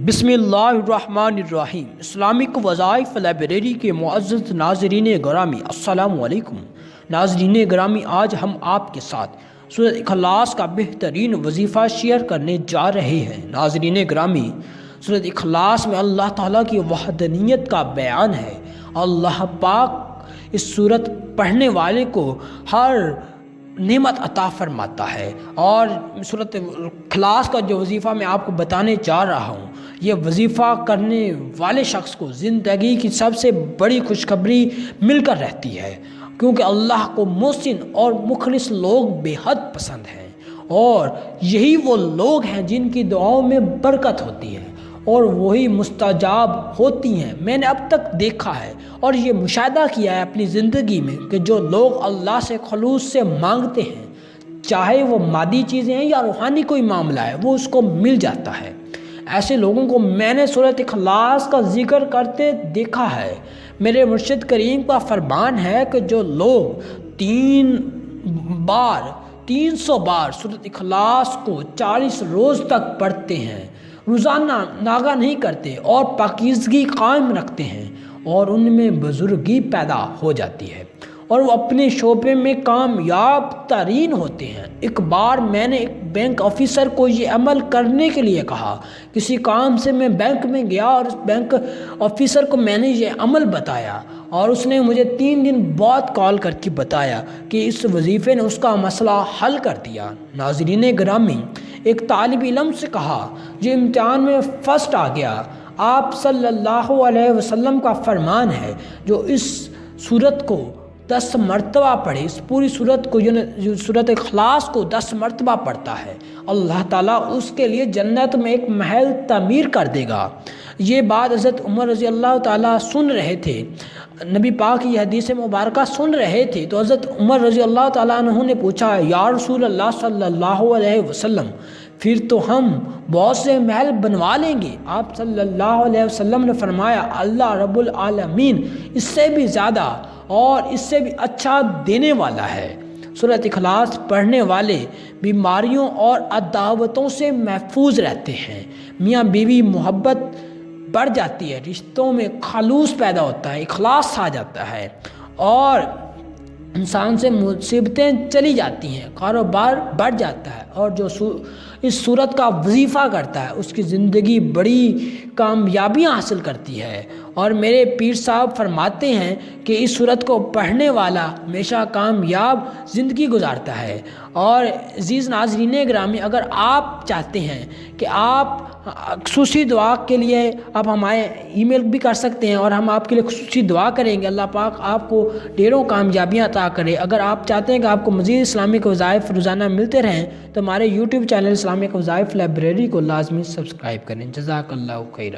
بسم اللہ الرحمن الرحیم۔ اسلامک وظائف لائبریری کے معزز ناظرین گرامی السلام علیکم۔ ناظرین گرامی، آج ہم آپ کے ساتھ سورۃ اخلاص کا بہترین وظیفہ شیئر کرنے جا رہے ہیں۔ ناظرین گرامی، سورۃ اخلاص میں اللہ تعالیٰ کی وحدانیت کا بیان ہے۔ اللہ پاک اس سورت پڑھنے والے کو ہر نعمت عطا فرماتا ہے، اور سورۃ اخلاص کا جو وظیفہ میں آپ کو بتانے جا رہا ہوں، یہ وظیفہ کرنے والے شخص کو زندگی کی سب سے بڑی خوشخبری مل کر رہتی ہے، کیونکہ اللہ کو محسن اور مخلص لوگ بے حد پسند ہیں، اور یہی وہ لوگ ہیں جن کی دعاؤں میں برکت ہوتی ہے اور وہی مستجاب ہوتی ہیں۔ میں نے اب تک دیکھا ہے اور یہ مشاہدہ کیا ہے اپنی زندگی میں کہ جو لوگ اللہ سے خلوص سے مانگتے ہیں، چاہے وہ مادی چیزیں ہیں یا روحانی کوئی معاملہ ہے، وہ اس کو مل جاتا ہے۔ ایسے لوگوں کو میں نے سورۃ اخلاص کا ذکر کرتے دیکھا ہے۔ میرے مرشد کریم کا فرمان ہے کہ جو لوگ 300 بار سورۃ اخلاص کو 40 روز تک پڑھتے ہیں، روزانہ ناغہ نہیں کرتے اور پاکیزگی قائم رکھتے ہیں، اور ان میں بزرگی پیدا ہو جاتی ہے اور وہ اپنے شعبے میں کامیاب ترین ہوتے ہیں۔ ایک بار میں نے ایک بینک آفیسر کو یہ عمل کرنے کے لیے کہا۔ کسی کام سے میں بینک میں گیا اور اس بینک آفیسر کو میں نے یہ عمل بتایا، اور اس نے مجھے 3 دن بعد کال کر کے بتایا کہ اس وظیفے نے اس کا مسئلہ حل کر دیا۔ ناظرین گرامی، ایک طالب علم سے کہا جو امتحان میں فرسٹ آ گیا، آپ صلی اللہ علیہ وسلم کا فرمان ہے جو اس سورت کو 10 مرتبہ پڑھے، اس پوری سورت کو جو سورۃ اخلاص کو 10 مرتبہ پڑھتا ہے، اللہ تعالیٰ اس کے لیے جنت میں ایک محل تعمیر کر دے گا۔ یہ بات حضرت عمر رضی اللہ تعالیٰ سن رہے تھے، نبی پاک کی حدیث مبارکہ سن رہے تھے، تو حضرت عمر رضی اللہ تعالیٰ عنہ نے پوچھا، یا رسول اللہ صلی اللہ علیہ وسلم، پھر تو ہم بہت سے محل بنوا لیں گے۔ آپ صلی اللہ علیہ وسلم نے فرمایا، اللہ رب العالمین اس سے بھی زیادہ اور اس سے بھی اچھا دینے والا ہے۔ سورۃ اخلاص پڑھنے والے بیماریوں اور عداوتوں سے محفوظ رہتے ہیں، میاں بیوی محبت بڑھ جاتی ہے، رشتوں میں خلوص پیدا ہوتا ہے، اخلاص آ جاتا ہے، اور انسان سے مصیبتیں چلی جاتی ہیں، کاروبار بڑھ جاتا ہے، اور جو اس صورت کا وظیفہ کرتا ہے اس کی زندگی بڑی کامیابیاں حاصل کرتی ہے۔ اور میرے پیر صاحب فرماتے ہیں کہ اس صورت کو پڑھنے والا ہمیشہ کامیاب زندگی گزارتا ہے۔ اور عزیز ناظرین گرامی، اگر آپ چاہتے ہیں کہ آپ خصوصی دعا کے لیے آپ ہمارے ای میل بھی کر سکتے ہیں، اور ہم آپ کے لیے خصوصی دعا کریں گے، اللہ پاک آپ کو ڈھیروں کامیابیاں عطا کرے۔ اگر آپ چاہتے ہیں کہ آپ کو مزید اسلامک وظائف روزانہ ملتے رہیں تو ہمارے یوٹیوب چینل اسلامک وظائف لائبریری کو لازمی سبسکرائب کریں۔ جزاک اللہ خیر۔